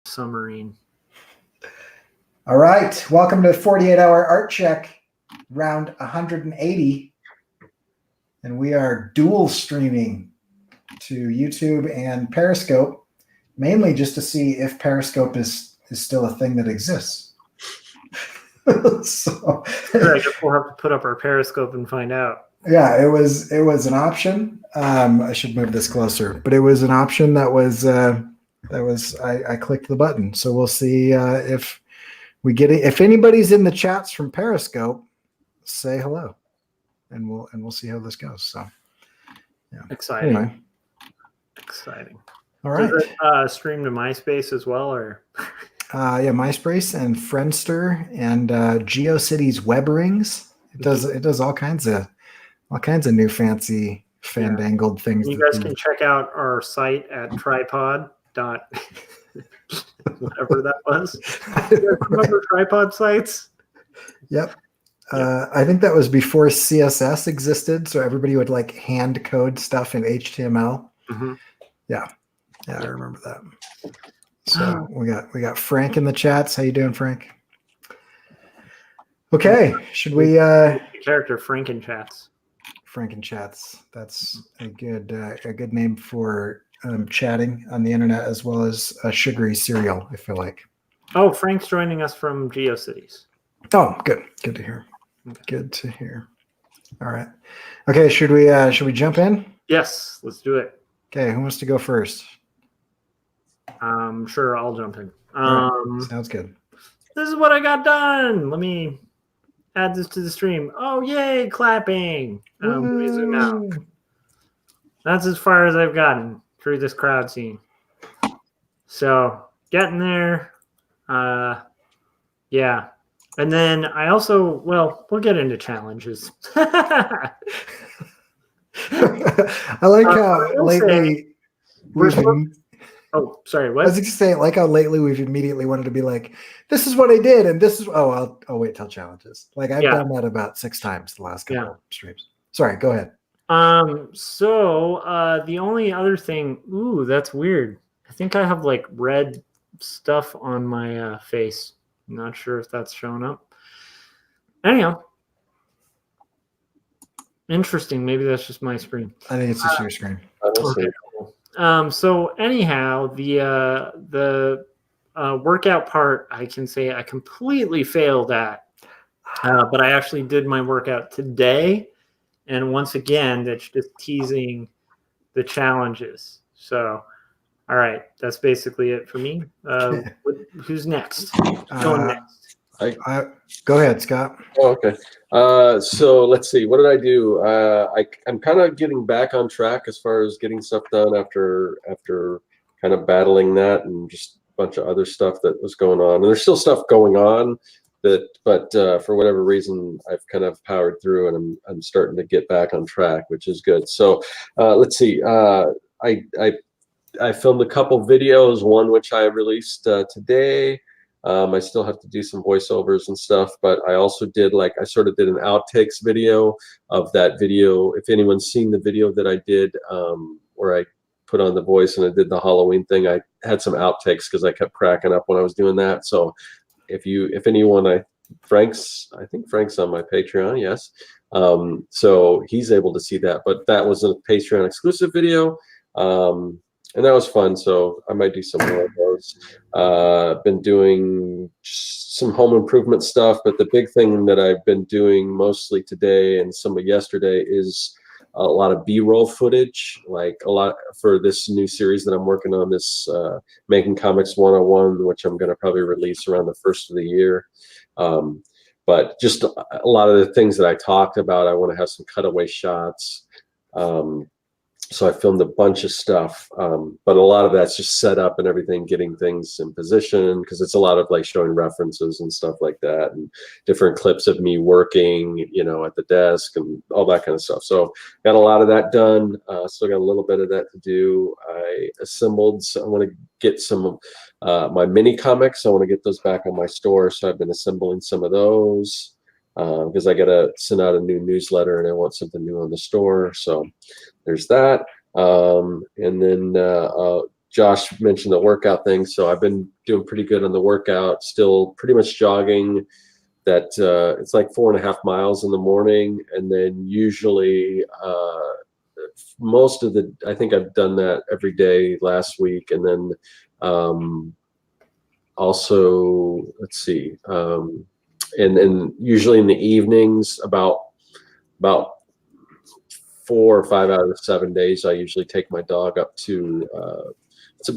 submarine. All right. Welcome to 48-hour art check, round 180. And we are dual streaming to YouTube and Periscope, mainly just to see if Periscope is still a thing that exists. So I guess we'll have to put up our Periscope and find out. Yeah, it was an option. I should move this closer, but it was an option that was I clicked the button. So we'll see if we get it. If anybody's in the chats from Periscope, say hello, and we'll see how this goes. So yeah, exciting. Anyway. Exciting. All right. Does it stream to MySpace as well, or? Yeah, MySpace and Friendster and GeoCities web rings. It does all kinds of new fancy fandangled things. You guys can check out our site at tripod. Whatever that was. Remember tripod sites? Yep. I think that was before CSS existed, so everybody would like hand code stuff in HTML. Mm-hmm. Yeah, I remember that. So we got Frank in the chats. How you doing, Frank? Okay, should we? Character Frankenchats. Frankenchats. That's a good name for chatting on the internet, as well as a sugary cereal, I feel like. Oh, Frank's joining us from GeoCities. Oh, good to hear. Good to hear. All right. Okay, should we jump in? Yes, let's do it. Okay, who wants to go first? Sure, I'll jump in. Right. Sounds good. This is what I got done. Let me add this to the stream. Oh, yay, clapping. Let me zoom out. That's as far as I've gotten through this crowd scene. So, getting there. Yeah. And then I also, we'll get into challenges. I like how lately oh, sorry, what? I was just saying, like how lately we've immediately wanted to be like, this is what I did, and this is I'll wait till challenges. Like I've done that about 6 times the last couple of streams. Sorry, go ahead. So the only other thing, that's weird. I think I have like red stuff on my face. I'm not sure if that's showing up. Anyhow. Interesting. Maybe that's just my screen. I think it's just your screen. Okay, cool. So anyhow, the workout part, I can say I completely failed at, but I actually did my workout today, and once again, that's just teasing the challenges. So, all right, that's basically it for me. Who's next? Going next. Go ahead, Scott. Oh, okay. So let's see. What did I do? I'm kind of getting back on track as far as getting stuff done after kind of battling that and just a bunch of other stuff that was going on. And there's still stuff going on but for whatever reason, I've kind of powered through, and I'm starting to get back on track, which is good. So let's see. I filmed a couple videos. One which I released today. I still have to do some voiceovers and stuff, but I also did I sort of did an outtakes video of that video. If anyone's seen the video that I did where I put on the voice and I did the Halloween thing, I had some outtakes because I kept cracking up when I was doing that. So if anyone, I think Frank's on my Patreon, yes. So he's able to see that, but that was a Patreon exclusive video. And that was fun, so I might do some more of those. Been doing some home improvement stuff, but the big thing that I've been doing mostly today and some of yesterday is a lot of B-roll footage, like a lot for this new series that I'm working on, this Making Comics 101, which I'm going to probably release around the first of the year. But just a lot of the things that I talked about, I want to have some cutaway shots. So I filmed a bunch of stuff, but a lot of that's just set up and everything, getting things in position, because it's a lot of showing references and stuff like that, and different clips of me working, at the desk and all that kind of stuff. So got a lot of that done. Still got a little bit of that to do. I want to get some of my mini comics. I want to get those back on my store. So I've been assembling some of those. Because I got to send out a new newsletter and I want something new on the store. So there's that. And then Josh mentioned the workout thing, so I've been doing pretty good on the workout. Still pretty much jogging. That it's like 4.5 miles in the morning, and then usually most of the. I think I've done that every day last week, and then also let's see, and then usually in the evenings about 4 or 5 out of the 7 days, I usually take my dog up to. It's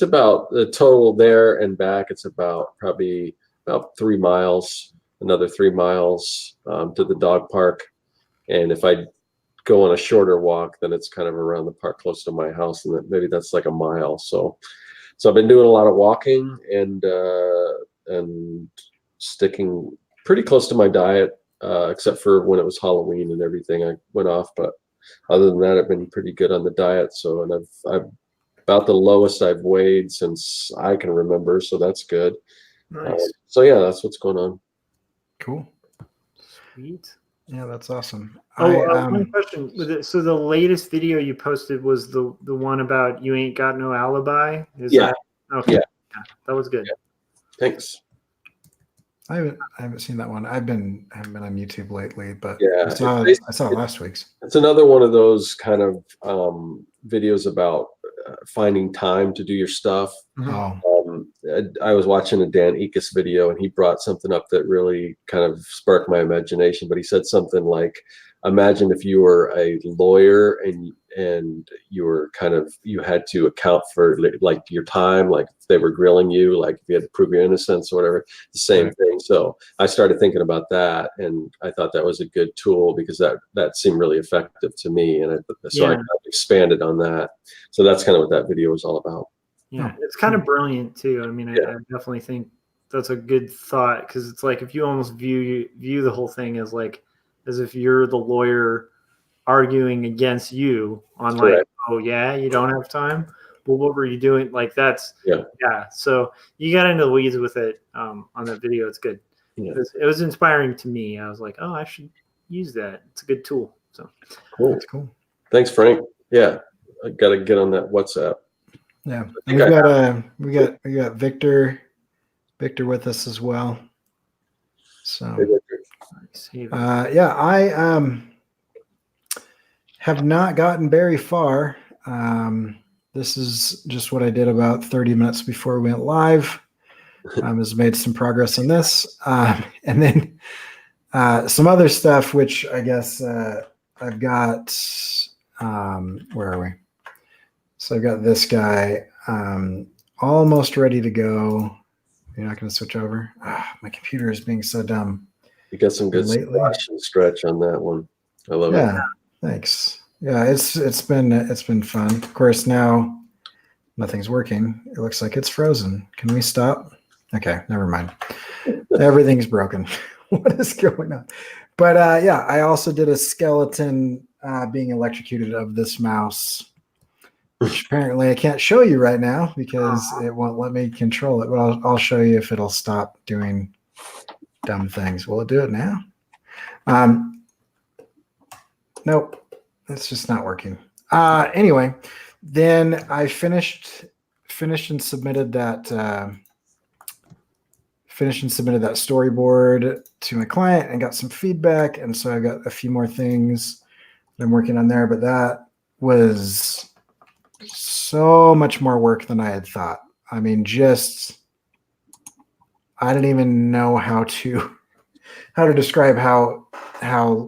about the total there and back. It's probably about 3 miles, another 3 miles to the dog park. And if I go on a shorter walk, then it's kind of around the park close to my house, and maybe that's like a mile. So I've been doing a lot of walking and sticking pretty close to my diet, except for when it was Halloween and everything, I went off. But other than that, I've been pretty good on the diet. So, and I've about the lowest I've weighed since I can remember. So that's good. Nice. So yeah, that's what's going on. Cool. Sweet. Yeah, that's awesome. One question. So the latest video you posted was the one about you ain't got no alibi? Yeah. Okay. Yeah. That was good. Yeah. Thanks. I haven't seen that one. I haven't been on YouTube lately, but Yeah, I saw last week's. It's another one of those kind of videos about finding time to do your stuff. Oh, I was watching a Dan Ekus video, and he brought something up that really kind of sparked my imagination. But he said something like, imagine if you were a lawyer and you had to account for like your time, like if they were grilling you, like if you had to prove your innocence or whatever, the same thing. So I started thinking about that, and I thought that was a good tool because that seemed really effective to me. And I kind of expanded on that. So that's kind of what that video was all about. Yeah, it's kind of brilliant too. I mean, I definitely think that's a good thought, because it's like if you almost view the whole thing as like as if you're the lawyer arguing against you on like, oh yeah, you don't have time. Well, what were you doing? Like that's So you got into the weeds with it on that video. It's good. Yeah. It was inspiring to me. I was like, oh, I should use that. It's a good tool. So cool. That's cool. Thanks, Frank. Yeah, I got to get on that WhatsApp. Yeah, and we got Victor with us as well. So I have not gotten very far. This is just what I did about 30 minutes before we went live. Has made some progress on this, and then some other stuff, which I guess I've got. Where are we? So I've got this guy almost ready to go. You're not going to switch over? My computer is being so dumb. You got some good splash and stretch on that one. I love it. Yeah, thanks. Yeah, it's been fun. Of course, now nothing's working. It looks like it's frozen. Can we stop? Okay, never mind. Everything's broken. What is going on? But I also did a skeleton being electrocuted of this mouse, which apparently I can't show you right now because it won't let me control it. But I'll show you if it'll stop doing dumb things. Will it do it now? Nope. It's just not working. Anyway, then I finished and submitted that storyboard to my client and got some feedback. And so I got a few more things that I'm working on there, but that was so much more work than I had thought. I mean, I didn't even know how to describe how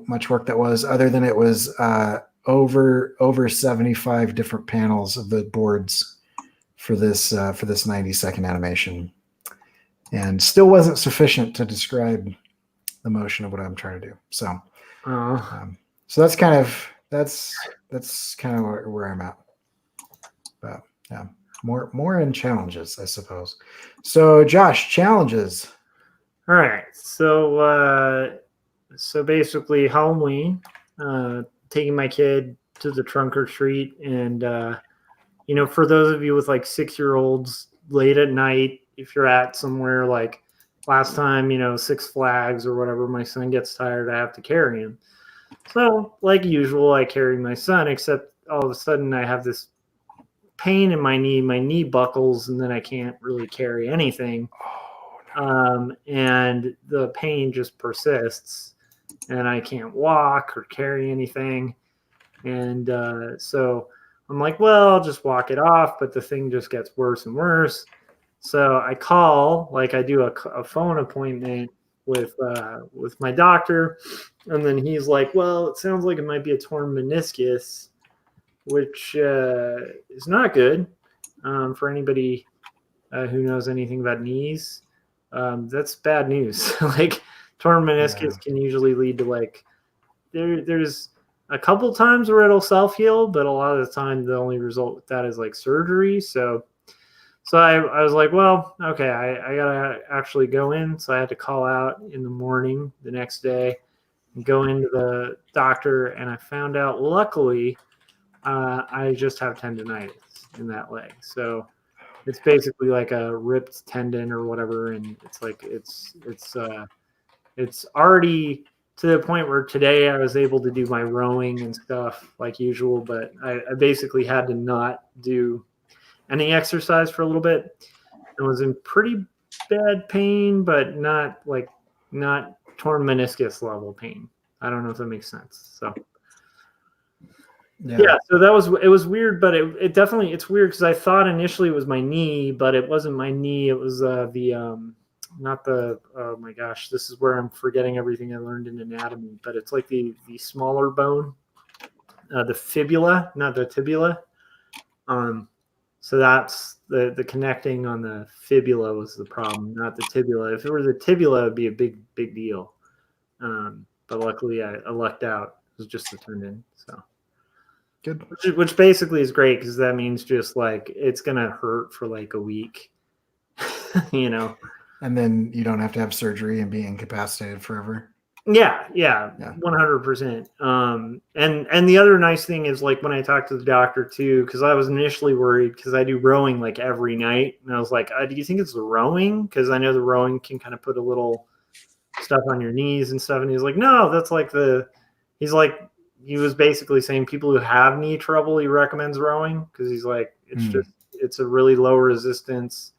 much work that was, other than it was over 75 different panels of the boards for this 90-second animation, and still wasn't sufficient to describe the motion of what I'm trying to do. So, so that's kind of where I'm at. But yeah, more in challenges, I suppose. So, Josh, challenges. All right. So basically Halloween, taking my kid to the trunk or treat. And, for those of you with like 6-year-olds late at night, if you're at somewhere like last time, Six Flags or whatever, my son gets tired, I have to carry him. So like usual, I carry my son, except all of a sudden I have this pain in my knee buckles, and then I can't really carry anything. And the pain just persists, and I can't walk or carry anything. And so I'm like, well, I'll just walk it off, but the thing just gets worse and worse. So I call, like I do a phone appointment with my doctor, and then he's like, well, it sounds like it might be a torn meniscus, which is not good for anybody who knows anything about knees. That's bad news. Like torn meniscus can usually lead to like there's a couple times where it'll self-heal, but a lot of the time the only result with that is like surgery. So I was like, well, okay, I gotta actually go in. So I had to call out in the morning the next day and go into the doctor, and I found out, luckily, I just have tendonitis in that leg. So it's basically like a ripped tendon or whatever, and it's like it's already to the point where today I was able to do my rowing and stuff like usual, but I basically had to not do any exercise for a little bit. I was in pretty bad pain, but not torn meniscus level pain. I don't know if that makes sense. So yeah, so it was weird, but it definitely, it's weird because I thought initially it was my knee, but it wasn't my knee. It was not the, oh my gosh, this is where I'm forgetting everything I learned in anatomy, but it's like the smaller bone, the fibula, not the tibula. So that's the connecting on the fibula was the problem, not the tibula. If it were the tibula, it'd be a big deal. But luckily I lucked out. It was just the tendon. So good. Which basically is great because that means just like it's gonna hurt for like a week, you know. And then you don't have to have surgery and be incapacitated forever. Yeah, 100%. And the other nice thing is like when I talked to the doctor too, because I was initially worried because I do rowing like every night, and I was like, do you think it's the rowing? Because I know the rowing can kind of put a little stuff on your knees and stuff. And he's like, no, that's like he was basically saying people who have knee trouble, he recommends rowing because he's like, it's a really low resistance,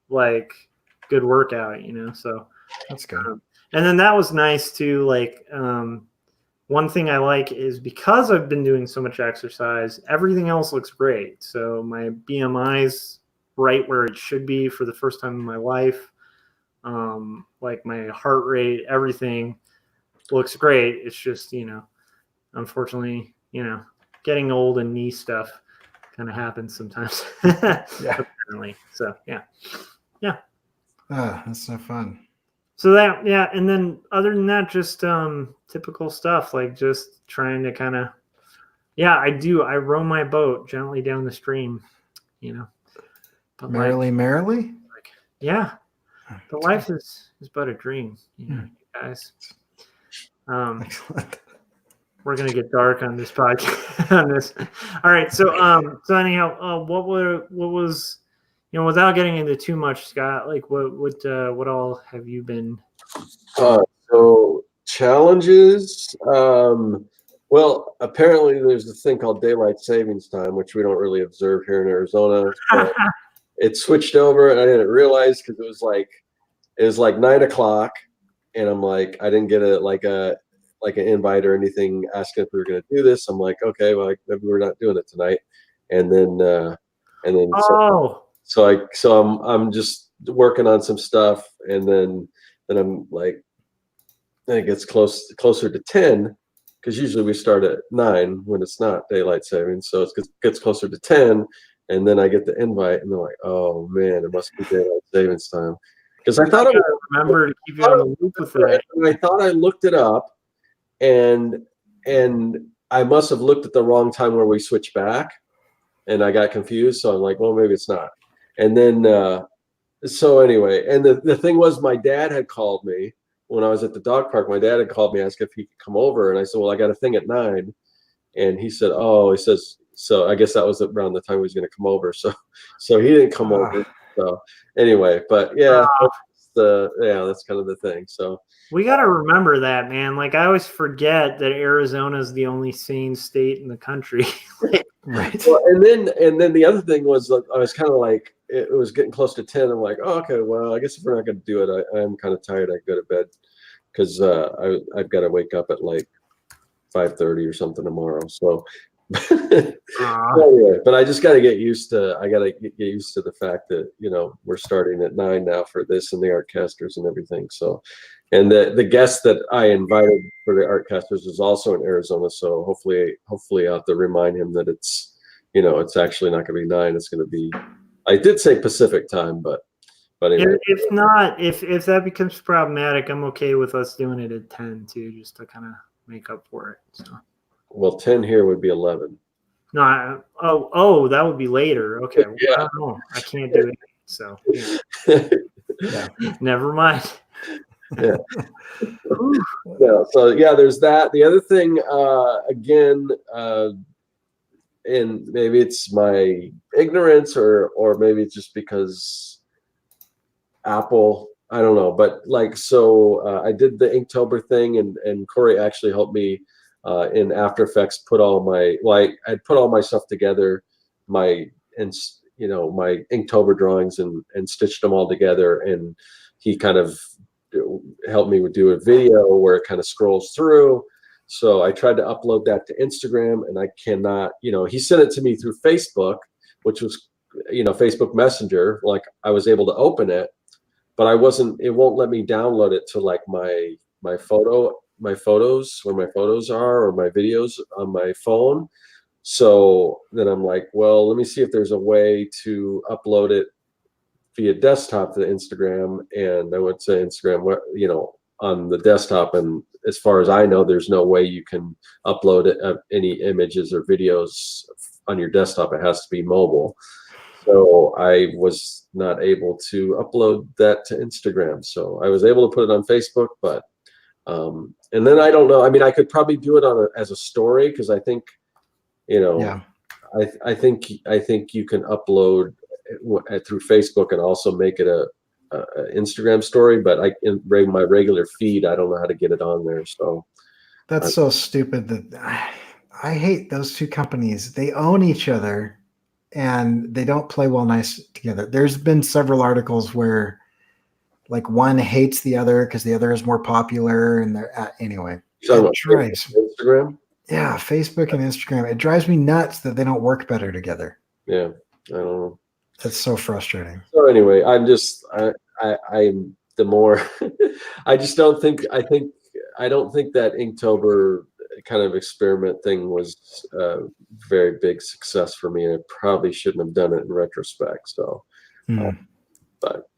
like good workout, you know. So that's good. And then that was nice too. Like, one thing I like is because I've been doing so much exercise, everything else looks great. So my BMI's right where it should be for the first time in my life. Like my heart rate, everything looks great. It's just, you know, unfortunately, you know, getting old and knee stuff kind of happens sometimes. Apparently. So yeah. That's no fun. So that, yeah, and then other than that, just typical stuff, like just trying to kind of, I row my boat gently down the stream, you know. But merrily, like, yeah, but life is but a dream, you know, you guys. Excellent. We're gonna get dark on this podcast. On this, all right. So anyhow, what was, you know, without getting into too much, Scott, like what all have you been? So challenges. Well, apparently there's a thing called daylight savings time, which we don't really observe here in Arizona. It switched over, and I didn't realize because it was like 9 o'clock, and I'm like, I didn't get an invite or anything asking if we were going to do this. I'm like, okay, well, maybe we're not doing it tonight, and then. So I'm just working on some stuff, and then I'm like, then it gets closer to 10, because usually we start at 9 when it's not daylight savings. So it gets closer to 10, and then I get the invite, and they're like, oh man, it must be daylight savings time, because I thought I remember to keep you on the loop with that. And I thought I looked it up, and I must have looked at the wrong time where we switched back, and I got confused. So I'm like, well, maybe it's not. And then, so anyway, and the thing was, my dad had called me when I was at the dog park. My dad had called me, asked if he could come over. And I said, well, I got a thing at 9. And he said, so I guess that was around the time he was going to come over. So he didn't come over. So anyway, but yeah, that's kind of the thing. So we got to remember that, man. Like I always forget that Arizona is the only sane state in the country. Right. Well, and then the other thing was I was kind of like, it was getting close to 10. I'm like, oh, okay, well, I guess if we're not going to do it, I'm kind of tired. I go to bed because I've got to wake up at like 5:30 or something tomorrow. So anyway, but I just got to get used to. I got to get used to the fact that we're starting at 9 now for this and the Artcasters and everything. So, and the guest that I invited for the Artcasters is also in Arizona. So hopefully I have to remind him that it's it's actually not going to be 9. It's going to be. I did say Pacific time, but anyway. If not, if that becomes problematic, I'm okay with us doing it at 10 too, just to kind of make up for it. So. Well, 10 here would be 11. No, that would be later. Okay, well, Yeah. I don't know. I can't do it. So Yeah. Never mind. Yeah. So yeah, there's that. The other thing, again, and maybe it's my ignorance, or maybe it's just because Apple. I don't know, but like, so I did the Inktober thing, and Cory actually helped me in After Effects put all my I put all my stuff together, my Inktober drawings and stitched them all together, and he kind of helped me do a video where it kind of scrolls through. So I tried to upload that to Instagram, and I cannot. He sent it to me through Facebook, which was Facebook Messenger. Like, I was able to open it, but it won't let me download it to like my photos, where my photos are, or my videos on my phone. So then I'm like, well, let me see if there's a way to upload it via desktop to Instagram. And I went to Instagram, on the desktop, and as far as I know, there's no way you can upload any images or videos on your desktop. It has to be mobile. So I was not able to upload that to Instagram. So I was able to put it on Facebook, but and then I don't know. I mean, I could probably do it as a story, because I think, Yeah. I think you can upload through Facebook and also make it a Instagram story. But in my regular feed, I don't know how to get it on there. So That's so stupid that I hate those two companies. They own each other, and they don't play well nice together. There's been several articles where like one hates the other because the other is more popular, and they're anyway. So It drives Instagram. Yeah, Facebook and Instagram. It drives me nuts that they don't work better together. Yeah, I don't know. That's so frustrating. So anyway, I'm the more I just don't think I don't think that Inktober kind of experiment thing was a very big success for me, and I probably shouldn't have done it in retrospect. So, but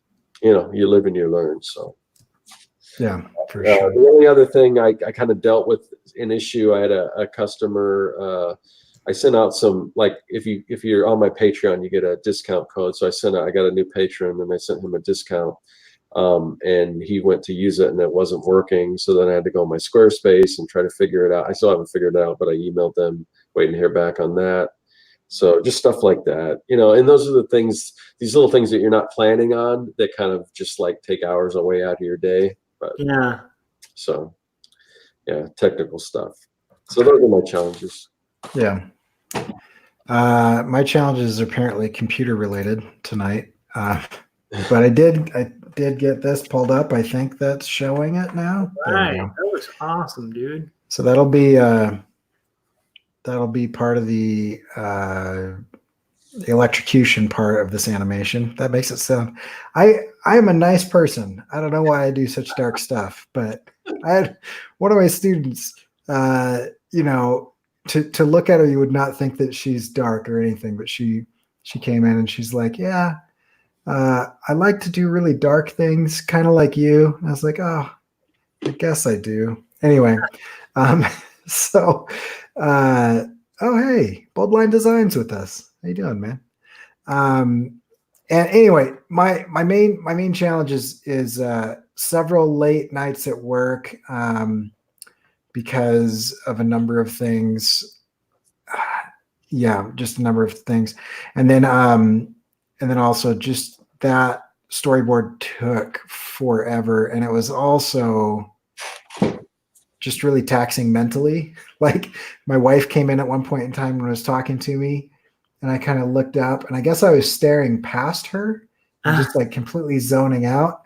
you live and you learn. So yeah, for sure. The only other thing I kind of dealt with an issue. I had a customer. I sent out some, like, if you're on my Patreon, you get a discount code. So I got a new patron, and I sent him a discount. And he went to use it, and it wasn't working. So then I had to go on my Squarespace and try to figure it out. I still haven't figured it out, but I emailed them, waiting to hear back on that. So just stuff like that, and those are the things, these little things that you're not planning on, that kind of just like take hours away out of your day. But yeah. So yeah, technical stuff. So those are my challenges. Yeah. My challenges are apparently computer related tonight. But I did get this pulled up. I think that's showing it now. Right. That looks awesome, dude. So that'll be part of the electrocution part of this animation. That makes it sound. I am a nice person. I don't know why I do such dark stuff, but I had one of my students. To look at her, you would not think that she's dark or anything, but she came in and she's like, yeah. I like to do really dark things, kind of like you. And I was like, oh, I guess I do. Anyway, oh, hey, Bold Line Designs with us. How you doing, man? And anyway, my main challenge is several late nights at work because of a number of things. Yeah, just a number of things, and then also just that storyboard took forever, and it was also just really taxing mentally. Like my wife came in at one point in time and was talking to me, and I kind of looked up, and I guess I was staring past her and just like completely zoning out.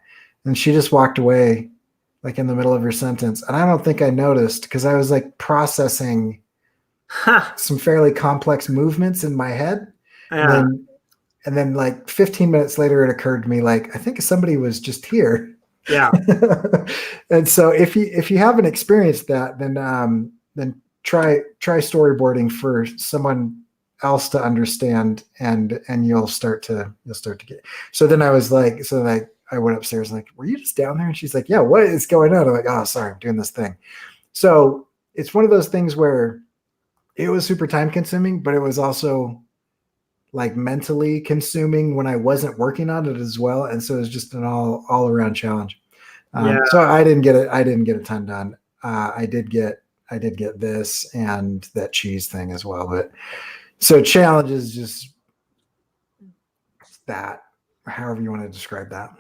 And she just walked away like in the middle of her sentence. And I don't think I noticed because I was like processing some fairly complex movements in my head. Yeah. And then like 15 minutes later, it occurred to me, like, I think somebody was just here. Yeah. And so if you haven't experienced that, then try storyboarding for someone else to understand, and you'll start to get. So then I was like, I went upstairs, like, were you just down there? And she's like, yeah, what is going on? I'm like, oh, sorry, I'm doing this thing. So it's one of those things where it was super time consuming, but it was also like mentally consuming when I wasn't working on it as well. And so it was just an all around challenge. So I didn't get a ton done. I did get this and that cheese thing as well. But so challenge is just that, however you want to describe that.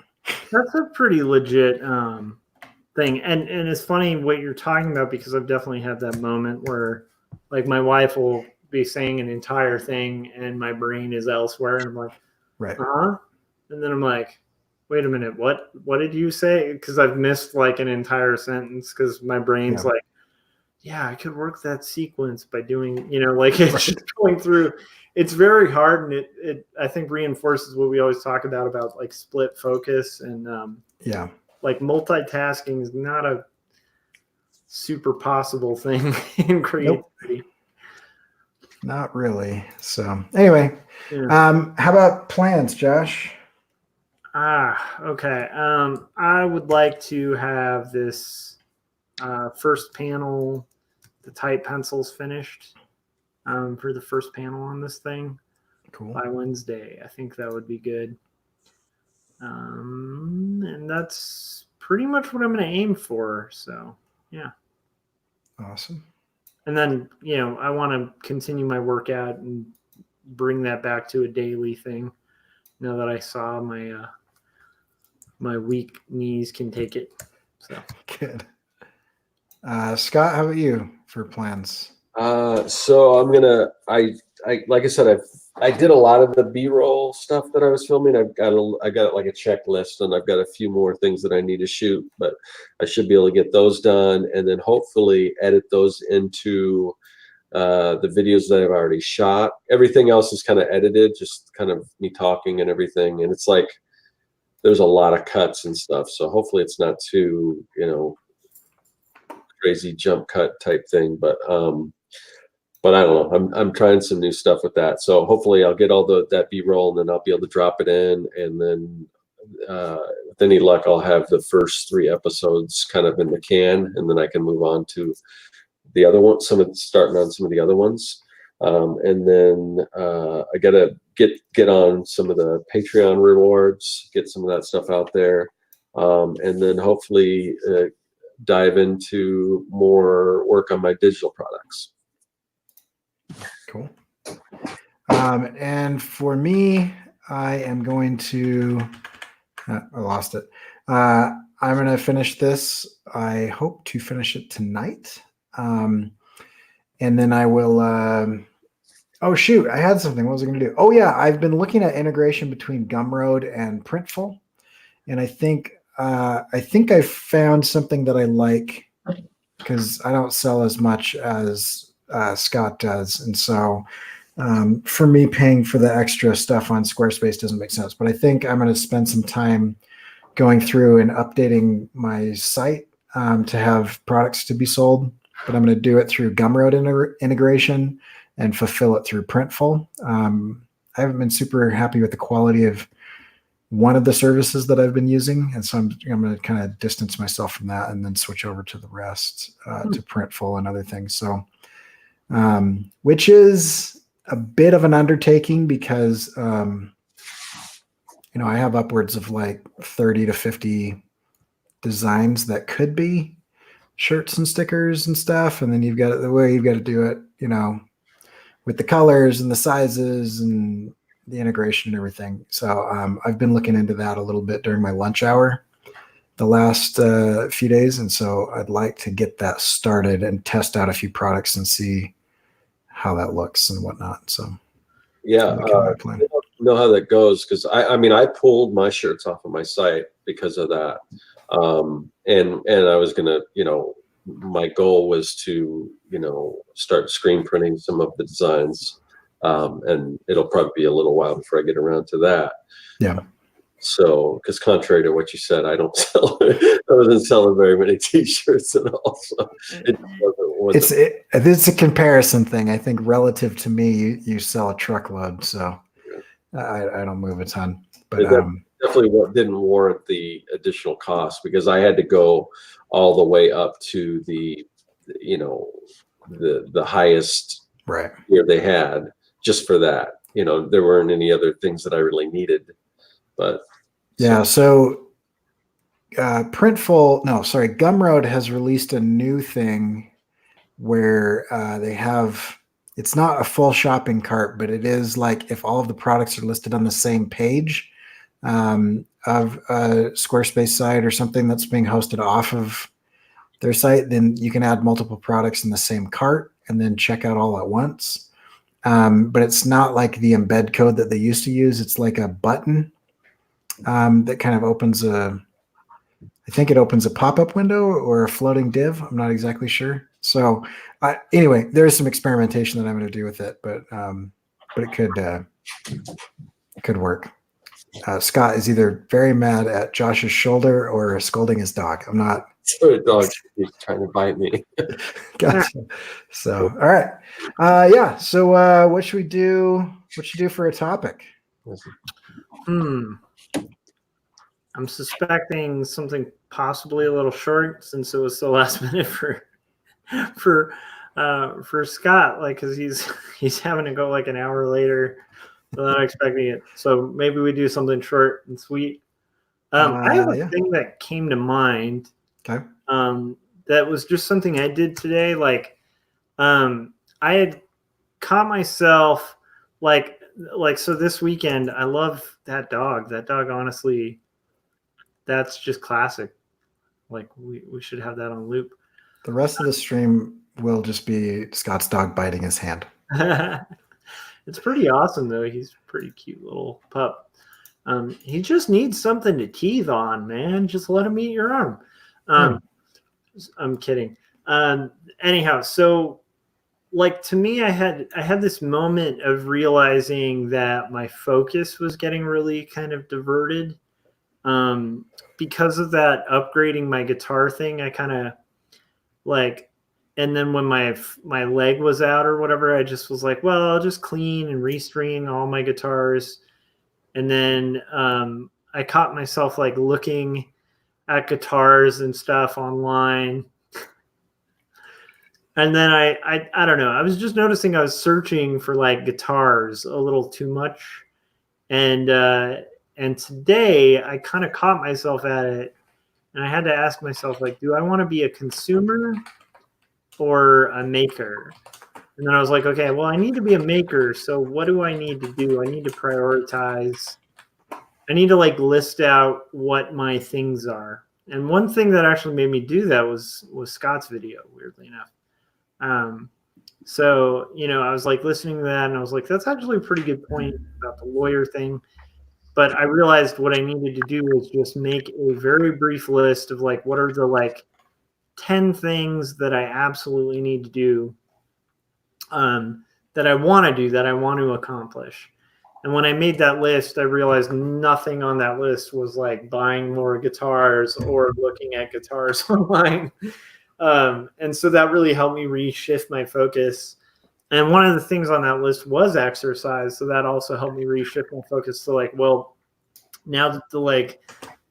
That's a pretty legit thing. And it's funny what you're talking about, because I've definitely had that moment where like my wife will be saying an entire thing and my brain is elsewhere, and I'm like, right. And then I'm like, wait a minute, what did you say? Because I've missed like an entire sentence because my brain's like, yeah, I could work that sequence by doing, like it's just going through. It's very hard, and it I think reinforces what we always talk about like split focus and like multitasking is not a super possible thing in creativity. Nope. Not really. So anyway, how about plans, Josh? Okay. I would like to have this first panel, the type pencils finished for the first panel on this thing. Cool. By Wednesday. I think that would be good. And that's pretty much what I'm going to aim for. So, yeah. Awesome. And then, I want to continue my workout and bring that back to a daily thing. Now that I saw my my weak knees can take it. So good. Scott, how about you for plans? So I'm gonna. I like I said, I did a lot of the B-roll stuff that I was filming. I got like a checklist, and I've got a few more things that I need to shoot, but I should be able to get those done, and then hopefully edit those into the videos that I've already shot. Everything else is kind of edited, just kind of me talking and everything, and it's like there's a lot of cuts and stuff. So hopefully it's not too crazy jump cut type thing, but I don't know. I'm trying some new stuff with that. So hopefully I'll get all that B-roll, and then I'll be able to drop it in. And then with any luck, I'll have the first 3 episodes kind of in the can, and then I can move on to the other ones, starting on some of the other ones. And then I got to get on some of the Patreon rewards, get some of that stuff out there. And then hopefully dive into more work on my digital products. Cool. And for me, I am going to, I lost it. I'm going to finish this. I hope to finish it tonight. And then I will, oh shoot, I had something. What was I going to do? Oh yeah, I've been looking at integration between Gumroad and Printful. And I think I've found something that I like, because I don't sell as much as Scott does. And so for me, paying for the extra stuff on Squarespace doesn't make sense. But I think I'm going to spend some time going through and updating my site to have products to be sold. But I'm going to do it through Gumroad integration and fulfill it through Printful. I haven't been super happy with the quality of one of the services that I've been using. And so I'm going to kind of distance myself from that and then switch over to the rest, to Printful and other things. So, which is a bit of an undertaking because, I have upwards of like 30 to 50 designs that could be shirts and stickers and stuff. And then you've got the way you've got to do it, with the colors and the sizes and the integration and everything. So I've been looking into that a little bit during my lunch hour the last few days, and so I'd like to get that started and test out a few products and see how that looks and whatnot. So yeah, my plan. I don't know how that goes, because I mean, I pulled my shirts off of my site because of that, and I was gonna, my goal was to start screen printing some of the designs, and it'll probably be a little while before I get around to that. Yeah. So, because contrary to what you said, I wasn't selling very many T-shirts at all. So it's a comparison thing. I think relative to me, you sell a truckload, so I don't move a ton. But definitely didn't warrant the additional cost, because I had to go all the way up to the highest tier they had just for that. There weren't any other things that I really needed. But yeah, so Gumroad has released a new thing where they have, it's not a full shopping cart, but it is like if all of the products are listed on the same page of a Squarespace site or something that's being hosted off of their site, then you can add multiple products in the same cart and then check out all at once. But it's not like the embed code that they used to use. It's like a button that kind of opens I think it opens a pop-up window or a floating div. I'm not exactly sure. So anyway, there is some experimentation that I'm going to do with it, but it could work. Scott is either very mad at Josh's shoulder or scolding his dog. I'm not. So the dog is trying to bite me. Gotcha. So, all right. Yeah. So what should we do? What should we do for a topic? I'm suspecting something possibly a little short, since it was the last minute for Scott, like, because he's having to go like an hour later, so not expecting it. So maybe we do something short and sweet. I have a thing that came to mind. Okay. That was just something I did today. Like, I had caught myself so this weekend. I love that dog. That dog, honestly, that's just classic. Like, we should have that on loop. The rest of the stream will just be Scott's dog biting his hand. It's pretty awesome, though. He's a pretty cute little pup. He just needs something to teeth on, man. Just let him eat your arm. I'm kidding. Anyhow, so like, to me, I had this moment of realizing that my focus was getting really kind of diverted. Because of that upgrading my guitar thing, I kind of like, and then when my leg was out or whatever, I just was like, well, I'll just clean and restring all my guitars. And then I caught myself like looking at guitars and stuff online. And then I don't know, I was just noticing I was searching for like guitars a little too much. And today I kind of caught myself at it, and I had to ask myself, like, do I want to be a consumer or a maker? And then I was like, okay, well, I need to be a maker. So what do I need to do? I need to prioritize. I need to like list out what my things are. And one thing that actually made me do that was Scott's video, weirdly enough. So, I was like listening to that, and I was like, that's actually a pretty good point about the lawyer thing. But I realized what I needed to do was just make a very brief list of like, what are the like 10 things that I absolutely need to do, that I want to do, that I want to accomplish. And when I made that list, I realized nothing on that list was like buying more guitars or looking at guitars online. And so that really helped me reshift my focus. And one of the things on that list was exercise. So that also helped me reshift my focus to like, well, now that the like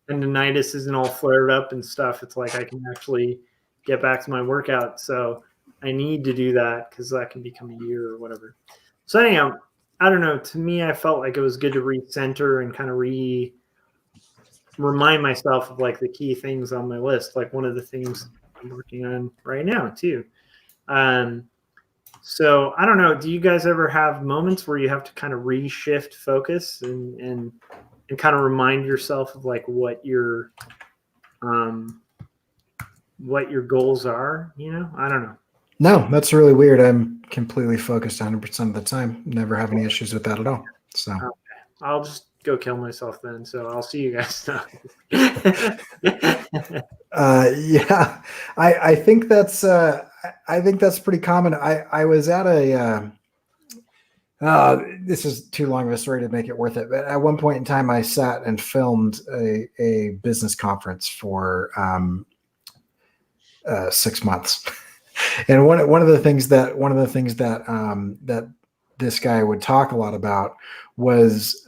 tendonitis isn't all flared up and stuff, it's like I can actually get back to my workout. So I need to do that, because that can become a year or whatever. So anyhow, I don't know. To me, I felt like it was good to recenter and kind of remind myself of like the key things on my list. Like one of the things I'm working on right now too. So I don't know. Do you guys ever have moments where you have to kind of reshift focus and kind of remind yourself of like what you're what your goals are. I don't know. No, that's really weird. I'm completely focused 100% of the time. Never have any issues with that at all. So I'll just go kill myself then. So I'll see you guys now. yeah, I think that's pretty common. I was at a this is too long of a story to make it worth it. But at one point in time, I sat and filmed a business conference for 6 months. And one of the things that that this guy would talk a lot about was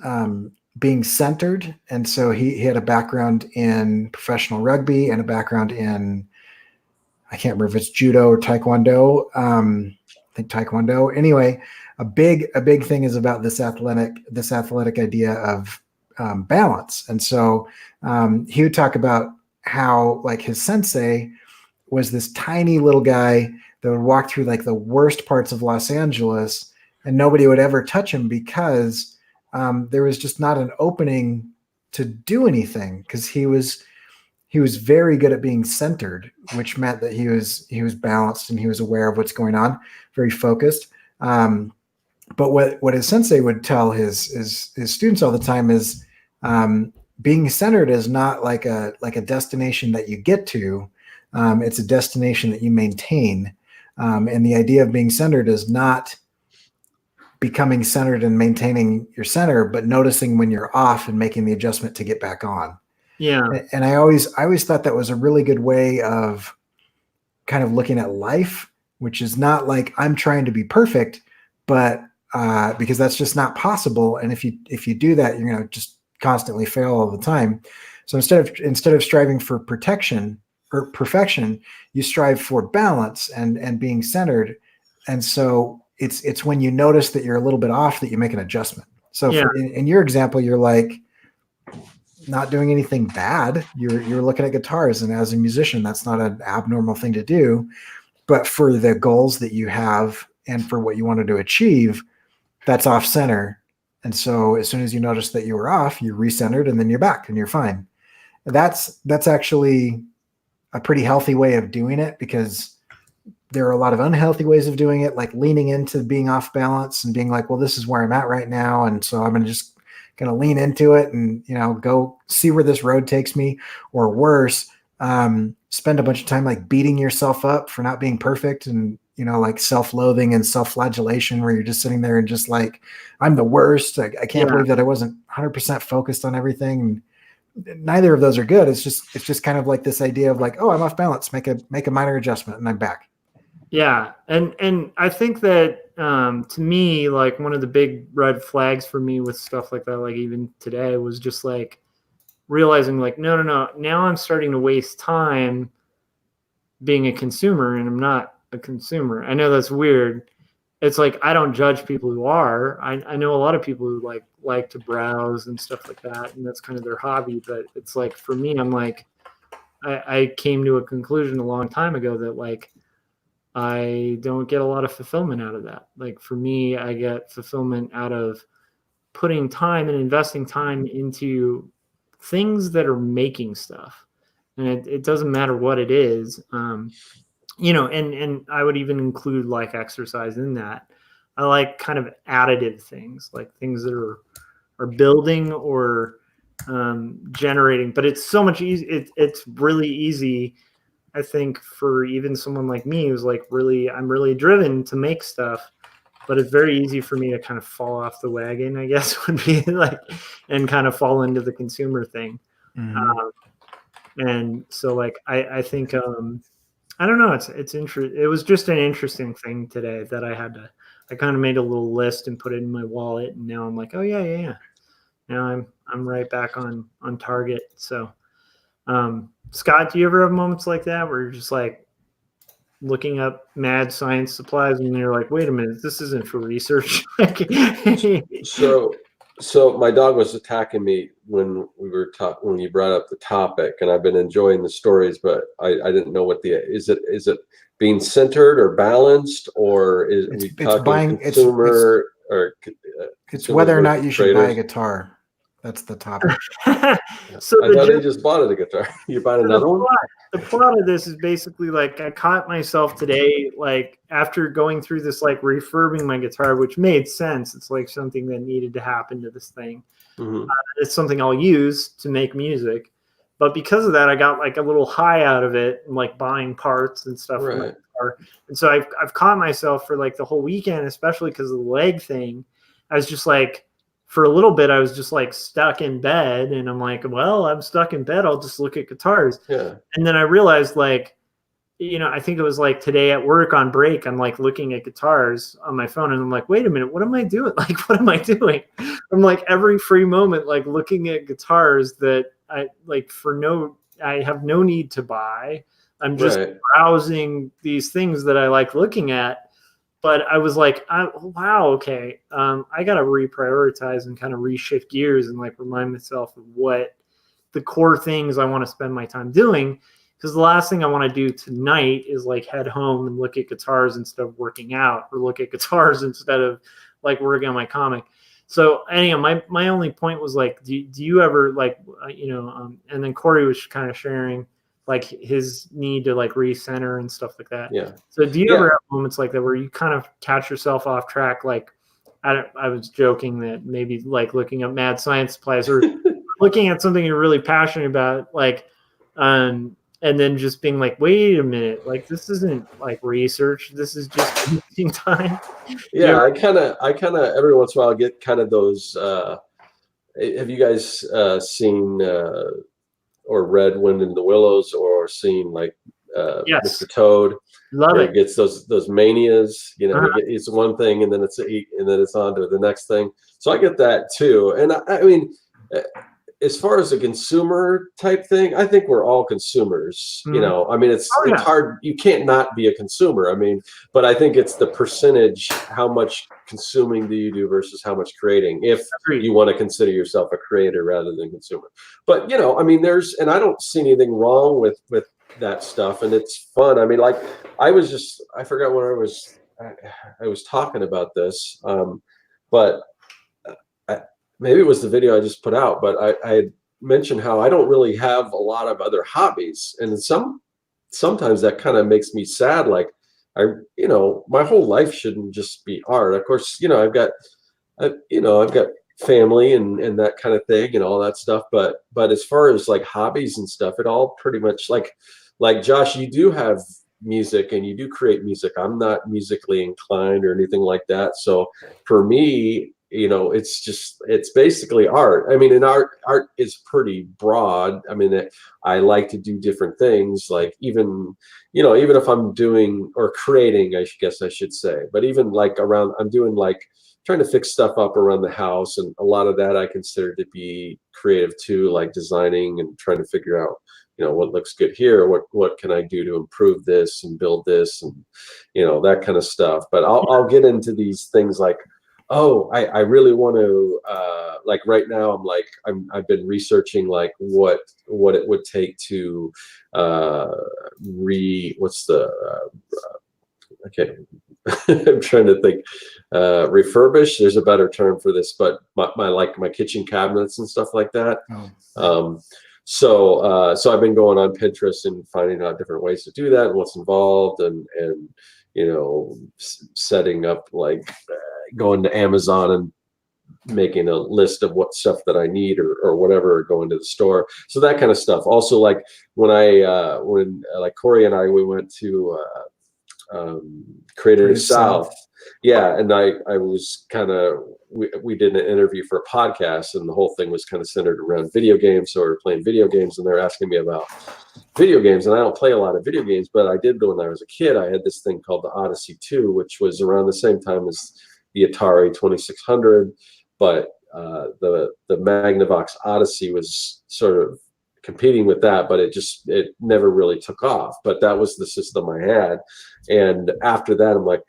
being centered. And so he had a background in professional rugby and a background in, I can't remember if it's judo or taekwondo. I think taekwondo. Anyway, a big thing is about this athletic idea of balance. And so he would talk about how like his sensei was this tiny little guy that would walk through like the worst parts of Los Angeles and nobody would ever touch him because there was just not an opening to do anything because he was very good at being centered, which meant that he was balanced and he was aware of what's going on, very focused. But what his sensei would tell his students all the time is being centered is not like a destination that you get to. It's a destination that you maintain. And the idea of being centered is not becoming centered and maintaining your center, but noticing when you're off and making the adjustment to get back on. Yeah. And I always thought that was a really good way of kind of looking at life, which is not like I'm trying to be perfect, but because that's just not possible. And if you do that, you're going to just constantly fail all the time. So instead of striving for protection or perfection, you strive for balance and being centered. And so it's when you notice that you're a little bit off that you make an adjustment. So in your example, you're like not doing anything bad. You're looking at guitars, and as a musician, that's not an abnormal thing to do. But for the goals that you have and for what you wanted to achieve, that's off center. And so as soon as you notice that you were off, you're recentered and then you're back and you're fine. That's actually a pretty healthy way of doing it, because there are a lot of unhealthy ways of doing it, like leaning into being off balance and being like, well, this is where I'm at right now. And so I'm going to lean into it and, go see where this road takes me, or worse, spend a bunch of time like beating yourself up for not being perfect and, like self-loathing and self-flagellation, where you're just sitting there and just like, I'm the worst. I can't believe that I wasn't 100% focused on everything. And neither of those are good. It's just kind of like this idea of like, oh, I'm off balance, make a minor adjustment and I'm back. Yeah. And I think that to me, like one of the big red flags for me with stuff like that, like even today, was just like realizing like, no, now I'm starting to waste time being a consumer, and I'm not a consumer. I know that's weird. It's like, I don't judge people who are. I know a lot of people who like to browse and stuff like that, and that's kind of their hobby. But it's like, for me, I'm like, I came to a conclusion a long time ago that like, I don't get a lot of fulfillment out of that. Like for me, I get fulfillment out of putting time and investing time into things that are making stuff. And it doesn't matter what it is. And I would even include like exercise in that. I like kind of additive things, like things that are building or generating, but it's so much easy. It's really easy, I think, for even someone like me who's like I'm really driven to make stuff, but it's very easy for me to kind of fall off the wagon, I guess would be like, and kind of fall into the consumer thing. Mm-hmm. And so like, I think, I don't know. It's interesting. It was just an interesting thing today that I kind of made a little list and put it in my wallet, and now I'm like, oh yeah. Now I'm right back on target. So, Scott, do you ever have moments like that where you're just like looking up mad science supplies and you're like, wait a minute, this isn't for research? So my dog was attacking me when when you brought up the topic, and I've been enjoying the stories, but I didn't know what is it being centered or balanced, or is we talking consumer or it's whether or not you should buy a guitar. That's the topic. So I thought you just bought a guitar. You bought another one? The plot of this is basically like I caught myself today, like after going through this, like refurbing my guitar, which made sense. It's like something that needed to happen to this thing. Mm-hmm. It's something I'll use to make music. But because of that, I got like a little high out of it and like buying parts and stuff for my guitar. And so I've caught myself for like the whole weekend, especially because of the leg thing. I was just like, for a little bit, I was just like stuck in bed, and I'm like, well, I'm stuck in bed. I'll just look at guitars. Yeah. And then I realized, like, you know, I think it was like today at work on break, I'm like looking at guitars on my phone, and I'm like, wait a minute, what am I doing? Like, what am I doing? I'm like every free moment, like looking at guitars that I like I have no need to buy. I'm just browsing these things that I like looking at. But I was like, wow, okay. I got to reprioritize and kind of reshift gears and like remind myself of what the core things I want to spend my time doing. Because the last thing I want to do tonight is like head home and look at guitars instead of working out, or look at guitars instead of like working on my comic. So anyhow, my only point was like, do you ever like, and then Cory was kind of sharing like his need to like recenter and stuff like that. Yeah. So do you ever have moments like that where you kind of catch yourself off track? Like I was joking that maybe like looking up mad science supplies or looking at something you're really passionate about, like, and then just being like, wait a minute, like this isn't like research. This is just wasting time. Yeah. I kind of every once in a while get kind of those, have you guys seen or read Wind in the Willows, or seen like Yes. Mr. Toad? Love it. Gets those manias, you know. It's one thing and then it's on to the next thing. So I get that too. And I mean, as far as a consumer type thing, I think we're all consumers. You know, I mean, it's hard. You can't not be a consumer. I mean, but I think it's the percentage. How much consuming do you do versus how much creating? If you want to consider yourself a creator rather than consumer. But you know, I mean, and I don't see anything wrong with that stuff, and it's fun. I mean, like I forgot when I was talking about this, but. Maybe it was the video I just put out, but I had mentioned how I don't really have a lot of other hobbies, and sometimes that kind of makes me sad. Like my whole life shouldn't just be art. Of course, I've got family and that kind of thing and all that stuff. But as far as like hobbies and stuff, it all pretty much like Josh, you do have music and you do create music. I'm not musically inclined or anything like that. So for me, it's basically art. I mean, and art is pretty broad. I mean, I like to do different things, like even if I'm doing or creating, I guess I should say, but even like I'm doing like trying to fix stuff up around the house. And a lot of that I consider to be creative too, like designing and trying to figure out, what looks good here, what can I do to improve this and build this and, that kind of stuff. But I'll get into these things like, oh, I really want to, like right now I've been researching like what it would take to okay. I'm trying to think, refurbish. There's a better term for this, but my kitchen cabinets and stuff like that. So I've been going on Pinterest and finding out different ways to do that and what's involved and setting up like going to Amazon and making a list of what stuff that I need or whatever, going to the store. So that kind of stuff. Also, like when like Cory and we went to Creative South. Yeah. And I was we did an interview for a podcast, and the whole thing was kind of centered around video games. So we were playing video games, and they're asking me about video games. And I don't play a lot of video games, but I did when I was a kid. I had this thing called the Odyssey 2, which was around the same time as the Atari 2600. But the Magnavox Odyssey was sort of competing with that, but it never really took off. But that was the system I had. And after that, I'm like,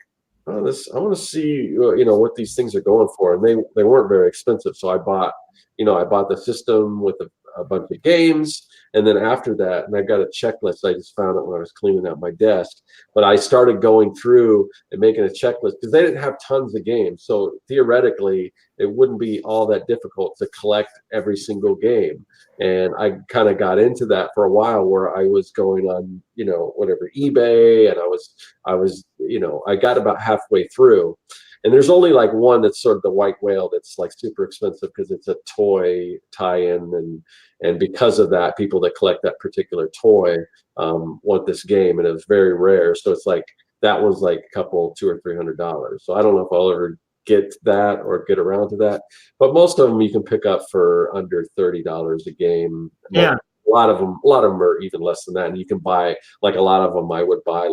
I want to see what these things are going for, and they weren't very expensive. So I bought the system with a bunch of games, And then after that, and I got a checklist. I just found it when I was cleaning out my desk. But I started going through and making a checklist because they didn't have tons of games. So theoretically, it wouldn't be all that difficult to collect every single game. And I kind of got into that for a while, where I was going on, whatever, eBay, and I was, I got about halfway through. And there's only like one that's sort of the white whale that's like super expensive because it's a toy tie-in, and because of that, people that collect that particular toy want this game, and it's very rare. So it's like that one's like a couple, $200 or $300. So I don't know if I'll ever get that or get around to that, but most of them you can pick up for under $30 a game. Yeah. A lot of them are even less than that, and you can buy like a lot of them. I would buy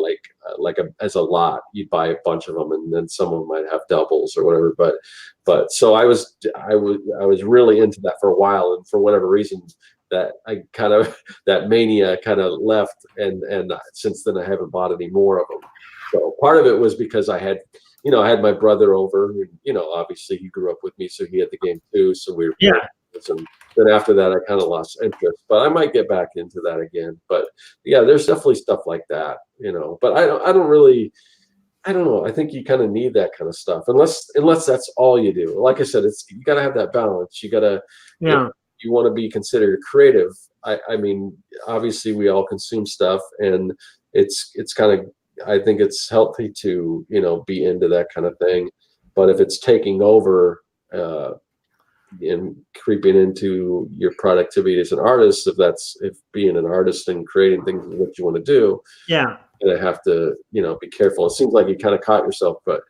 as a lot. You'd buy a bunch of them, and then some of them might have doubles or whatever. But so I was really into that for a while, and for whatever reason, that that mania kind of left, and since then I haven't bought any more of them. So part of it was because I had my brother over, and obviously he grew up with me, so he had the game too. So we were playing. And then after that, I kind of lost interest, but I might get back into that again. But yeah, there's definitely stuff like that, but I don't know. I think you kind of need that kind of stuff, unless that's all you do. Like I said, you got to have that balance. You got to, if you want to be considered creative. I mean, obviously we all consume stuff, and it's kind of, I think it's healthy to, be into that kind of thing. But if it's taking over, and creeping into your productivity as an artist, if being an artist and creating things is what you want to do, you're gonna have to, be careful. It seems like you kind of caught yourself, but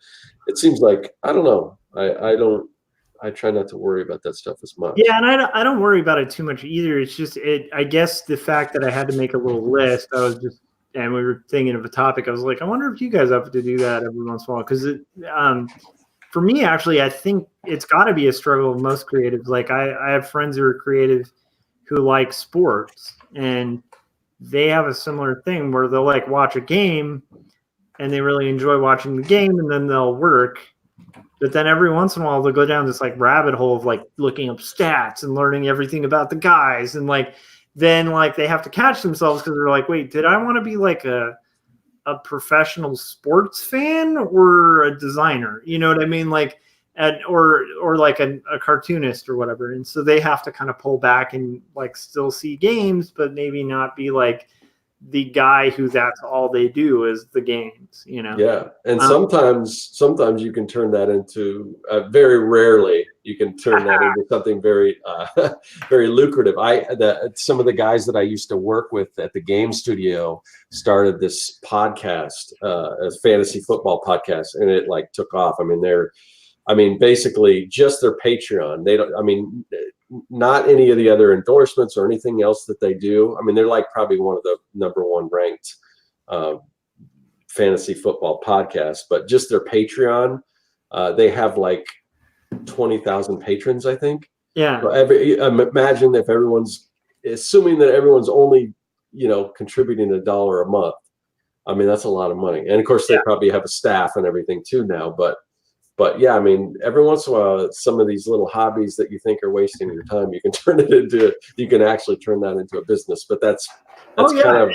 it seems like, I don't know. I try not to worry about that stuff as much. Yeah, and I don't worry about it too much either. It's just I guess the fact that I had to make a little list, and we were thinking of a topic. I was like, I wonder if you guys have to do that every once in a while, because for me, actually, I think it's got to be a struggle of most creatives. Like I have friends who are creative who like sports, and they have a similar thing where they'll like watch a game and they really enjoy watching the game, and then they'll work. But then every once in a while they'll go down this like rabbit hole of like looking up stats and learning everything about the guys. And like, then like they have to catch themselves because they're like, wait, did I want to be like a professional sports fan or a designer? You know what I mean? Like, or like a cartoonist or whatever. And so they have to kind of pull back and like still see games, but maybe not be like the guy who that's all they do is the games, Yeah. And sometimes you can turn that into, very rarely you can turn that into something very, very lucrative. Some of the guys that I used to work with at the game studio started this podcast, a fantasy football podcast, and it like took off. I mean, basically just their Patreon. Not any of the other endorsements or anything else that they do. I mean, they're like probably one of the number one ranked fantasy football podcasts, but just their Patreon, they have like 20,000 patrons, I think. Yeah. So imagine if assuming that everyone's only, contributing $1 a month. I mean, that's a lot of money. And of course they probably have a staff and everything too now, but yeah, I mean, every once in a while, some of these little hobbies that you think are wasting your time, you can actually turn that into a business. But that's kind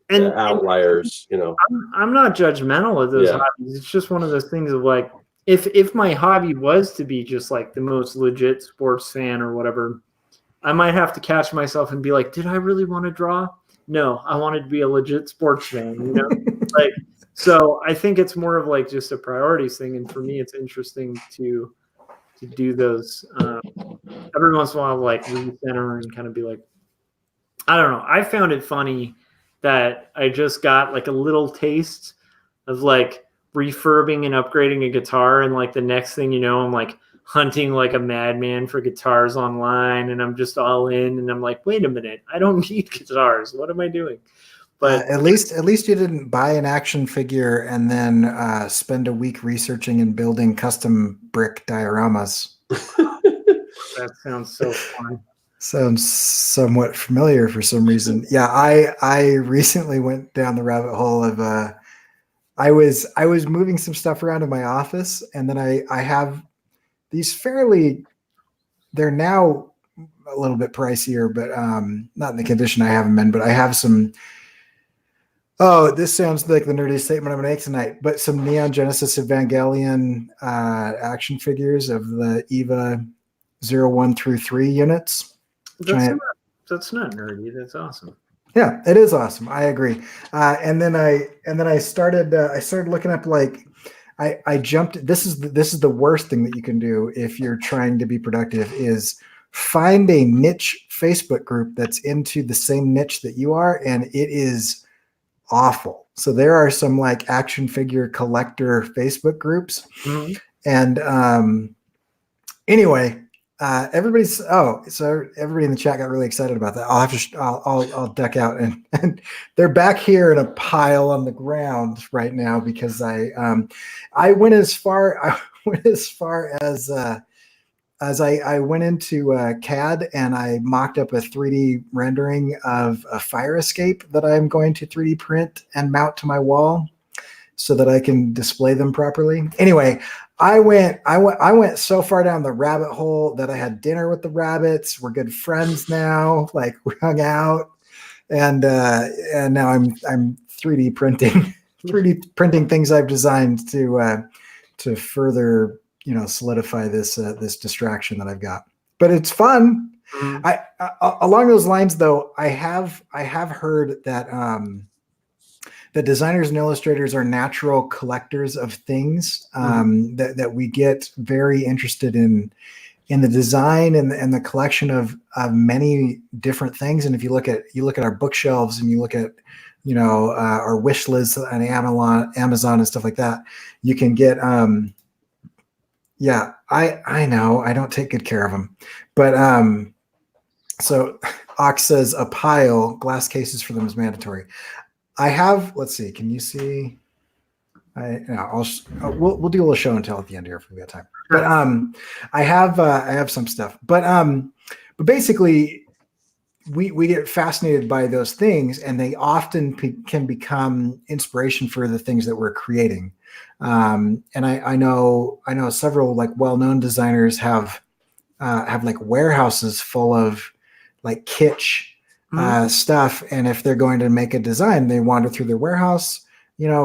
of outliers, I'm not judgmental of those hobbies. It's just one of those things of like, if my hobby was to be just like the most legit sports fan or whatever, I might have to catch myself and be like, did I really want to draw? No, I wanted to be a legit sports fan, like. So I think it's more of like just a priorities thing. And for me, it's interesting to do those every once in a while, like recenter and kind of be like, I don't know. I found it funny that I just got like a little taste of like refurbing and upgrading a guitar. And like the next thing you know, I'm like hunting like a madman for guitars online, and I'm just all in. And I'm like, wait a minute, I don't need guitars. What am I doing? But at least you didn't buy an action figure and then spend a week researching and building custom brick dioramas. That sounds so fun. Sounds somewhat familiar for some reason. Yeah, I recently went down the rabbit hole of I was moving some stuff around in my office, and then I have these they're now a little bit pricier, but not in the condition I have them in. But I have some. Oh, this sounds like the nerdy statement I'm going to make tonight. But some Neon Genesis Evangelion action figures of the EVA 01 through 3 units. That's not nerdy. That's awesome. Yeah, it is awesome. I agree. And then I started looking up, like, I jumped. This is the worst thing that you can do if you're trying to be productive, is find a niche Facebook group that's into the same niche that you are, and it is awful. So there are some like action figure collector Facebook groups, and anyway. So everybody in the chat got really excited about that. I'll duck out and they're back here in a pile on the ground right now because I went as far as I went into CAD and I mocked up a 3D rendering of a fire escape that I'm going to 3D print and mount to my wall so that I can display them properly. Anyway, I went so far down the rabbit hole that I had dinner with the rabbits. We're good friends now. Like, we hung out, and now I'm 3D printing things I've designed to further, solidify this distraction that I've got. But it's fun. I along those lines though, I have heard that that designers and illustrators are natural collectors of things, that we get very interested in the design and the collection of many different things. And if you look at our bookshelves and you look at, our wish lists on Amazon and stuff like that, you can get, I know I don't take good care of them, but, so Ox says a pile, glass cases for them is mandatory. I have, let's see, can you see? We'll do a little show and tell at the end here if we've got time. But I have some stuff. But basically, we get fascinated by those things, and they often can become inspiration for the things that we're creating. And I know several like well-known designers have like warehouses full of like kitsch stuff, and if they're going to make a design, they wander through their warehouse,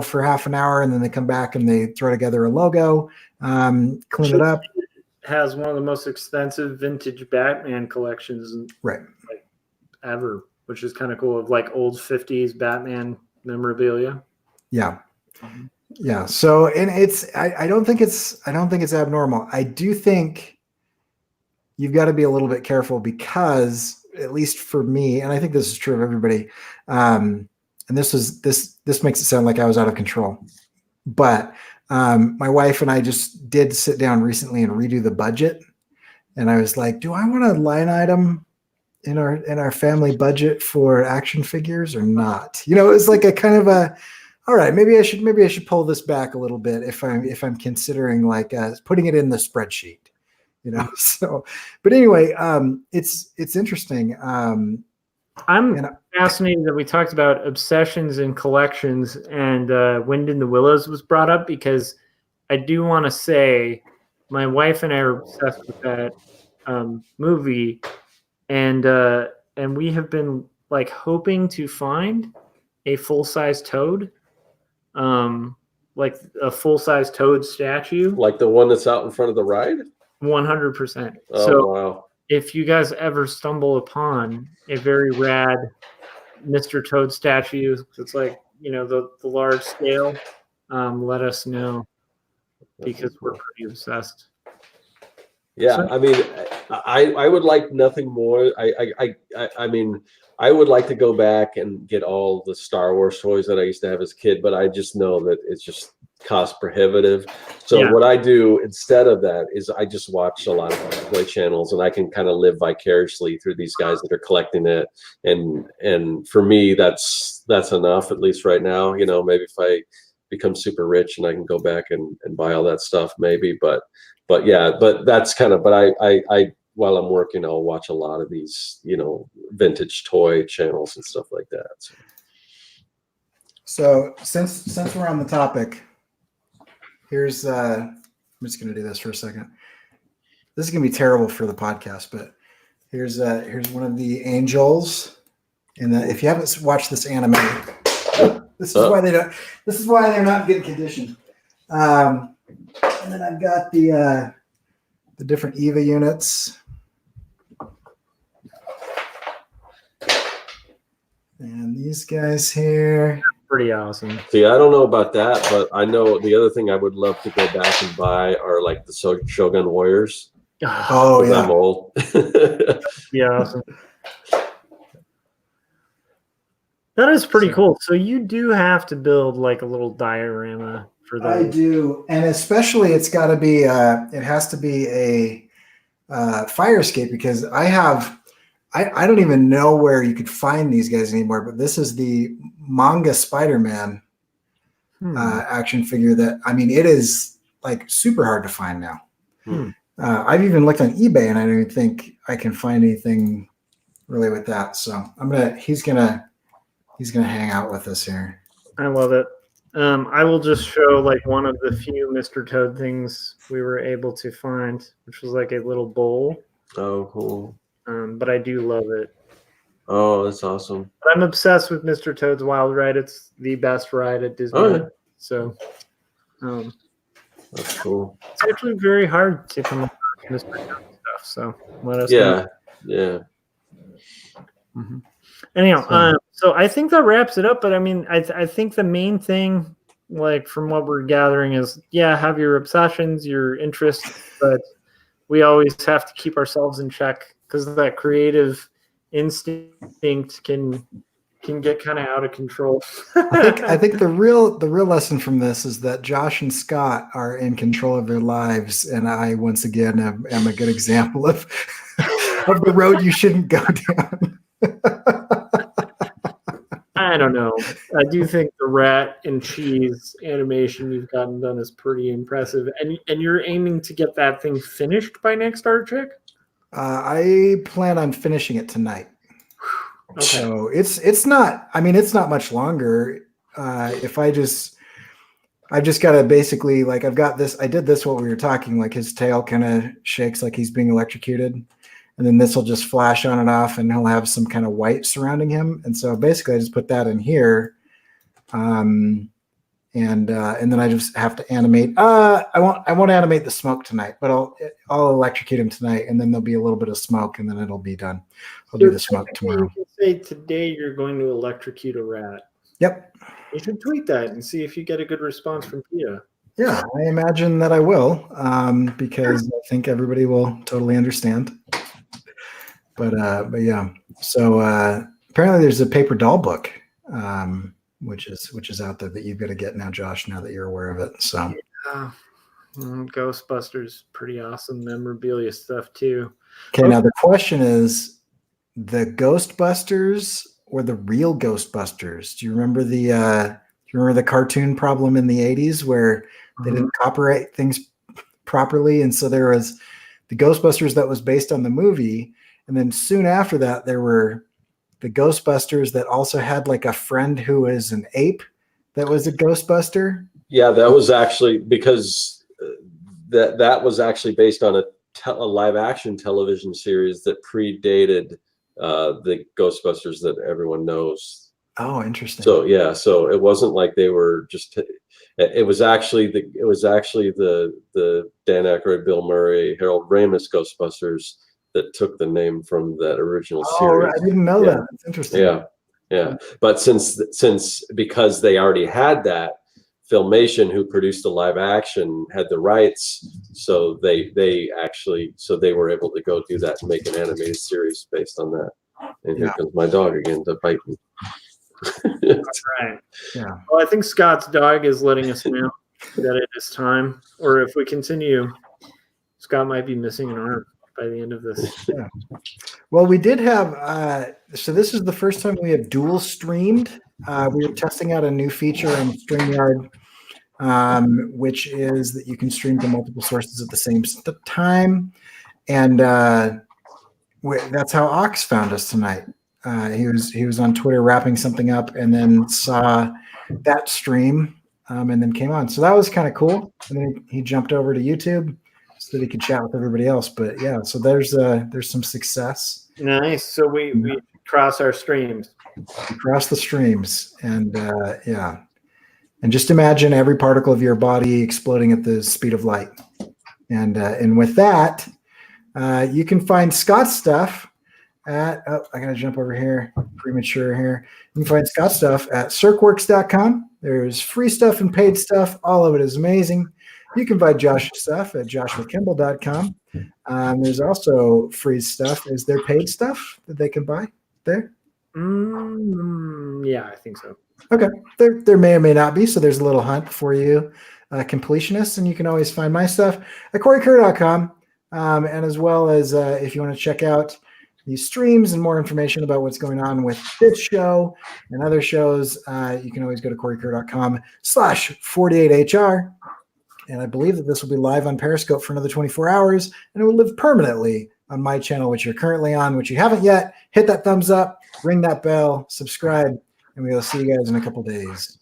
for half an hour, and then they come back and they throw together a logo, clean it up. Has one of the most extensive vintage Batman collections, right, like, ever, which is kind of cool, of like old 50s Batman memorabilia. Yeah. So, and I don't think it's abnormal. I do think you've got to be a little bit careful because, at least for me, and I think this is true of everybody, and this makes it sound like I was out of control, but my wife and I just did sit down recently and redo the budget, and I was like, do I want a line item in our family budget for action figures or not? It was like a kind of a, all right, maybe I should pull this back a little bit if I'm considering like putting it in the spreadsheet. So, but anyway, it's interesting. I'm fascinated that we talked about obsessions and collections, and Wind in the Willows was brought up, because I do want to say my wife and I are obsessed with that movie, and we have been like hoping to find a full-size Toad, like a full-size Toad statue, like the one that's out in front of the ride. 100%. Oh, so wow. If you guys ever stumble upon a very rad Mr. Toad statue, it's like, the large scale, let us know, because we're pretty obsessed. Yeah, so, I mean, I would like nothing more. I mean, I would like to go back and get all the Star Wars toys that I used to have as a kid, but I just know that it's just cost prohibitive. So what I do instead of that is I just watch a lot of toy channels, and I can kind of live vicariously through these guys that are collecting it. And for me, that's enough, at least right now. Maybe if I become super rich and I can go back and buy all that stuff, maybe. But that's kind of. But I while I'm working, I'll watch a lot of these, vintage toy channels and stuff like that. So since we're on the topic, here's I'm just going to do this for a second. This is going to be terrible for the podcast, but Here's one of the angels. And if you haven't watched this anime, this is why they don't. This is why they're not good condition. And then I've got the different EVA units. And these guys here. Pretty awesome. See, I don't know about that, but I know the other thing I would love to go back and buy are like the Shogun Warriors. Oh, yeah. I'm old. Yeah, awesome. That is pretty cool. So you do have to build like a little diorama for that. I do. And especially it's got to be, it has to be a fire escape, because I don't even know where you could find these guys anymore, but this is the manga Spider-Man action figure that, I mean, it is like super hard to find now. I've even looked on eBay and I don't even think I can find anything really with that. So he's gonna hang out with us here. I love it. I will just show like one of the few Mr. Toad things we were able to find, which was like a little bowl. Oh, cool. But I do love it. Oh, that's awesome. I'm obsessed with Mr. Toad's Wild Ride. It's the best ride at Disney. Oh, yeah. So That's cool. it's actually very hard to come up with Mr. Toad stuff. So let us Yeah. Mm-hmm. Anyhow, so I think that wraps it up. But I mean, I think the main thing, like from what we're gathering, is have your obsessions, your interests, but we always have to keep ourselves in check, because that creative instinct can get kind of out of control. I think the real lesson from this is that Josh and Scott are in control of their lives, and I once again am a good example of the road you shouldn't go down. I don't know. I do think the rat and cheese animation you've gotten done is pretty impressive, and you're aiming to get that thing finished by next art check. I plan on finishing it tonight. Okay. So it's not. I mean, it's not much longer. If I've just got to basically, like, I've got this. I did this what we were talking. Like his tail kind of shakes like he's being electrocuted, and then this will just flash on and off, and he'll have some kind of white surrounding him. And so basically, I just put that in here, and then I just have to animate. I won't animate the smoke tonight, but I'll electrocute him tonight, and then there'll be a little bit of smoke, and then it'll be done. I'll do the smoke tomorrow. You can say today you're going to electrocute a rat. Yep. You should tweet that and see if you get a good response from PETA. Yeah, I imagine that I will, because I think everybody will totally understand. But yeah. So apparently there's a paper doll book, which is out there that you've got to get now, Josh, now that you're aware of it. So Ghostbusters, pretty awesome memorabilia stuff too. Okay, now the question is, the Ghostbusters or the real Ghostbusters? Do you remember the cartoon problem in the 80s where they didn't copyright things properly? And so there was the Ghostbusters that was based on the movie, and then soon after that there were the Ghostbusters that also had like a friend who was an ape that was a Ghostbuster. Yeah, that was actually because that was actually based on a live action television series that predated the Ghostbusters that everyone knows. Oh, interesting. So yeah, so it wasn't like they were just. It was actually the Dan Aykroyd, Bill Murray, Harold Ramis Ghostbusters that took the name from that original series. I didn't know that. That's interesting. Yeah. But because they already had that, Filmation, who produced the live action, had the rights, so they were able to go do that and make an animated series based on that. And here comes my dog again to bite me. That's right. Yeah. Well, I think Scott's dog is letting us know that it is time. Or if we continue, Scott might be missing an arm by the end of this. Yeah. Well, we did have. So this is the first time we have dual streamed. We were testing out a new feature on StreamYard, which is that you can stream to multiple sources at the same time, and that's how Ox found us tonight. He was on Twitter wrapping something up, and then saw that stream, and then came on. So that was kind of cool. And then he jumped over to YouTube so that he could chat with everybody else. But yeah, so there's some success. Nice. So we cross our streams. Across the streams. And yeah. And just imagine every particle of your body exploding at the speed of light. And with that, you can find Scott's stuff at, I got to jump over here, premature here. You can find Scott's stuff at circworks.com. There's free stuff and paid stuff. All of it is amazing. You can buy Josh's stuff at joshwithkemble.com. There's also free stuff. Is there paid stuff that they can buy there? Yeah, I think so. Okay. There may or may not be. So there's a little hunt for you completionists, and you can always find my stuff at corykerr.com. And as well as if you want to check out these streams and more information about what's going on with this show and other shows, you can always go to corykerr.com/48hr. And I believe that this will be live on Periscope for another 24 hours, and it will live permanently on my channel, which you're currently on, which you haven't yet. Hit that thumbs up, ring that bell, subscribe, and we'll see you guys in a couple days.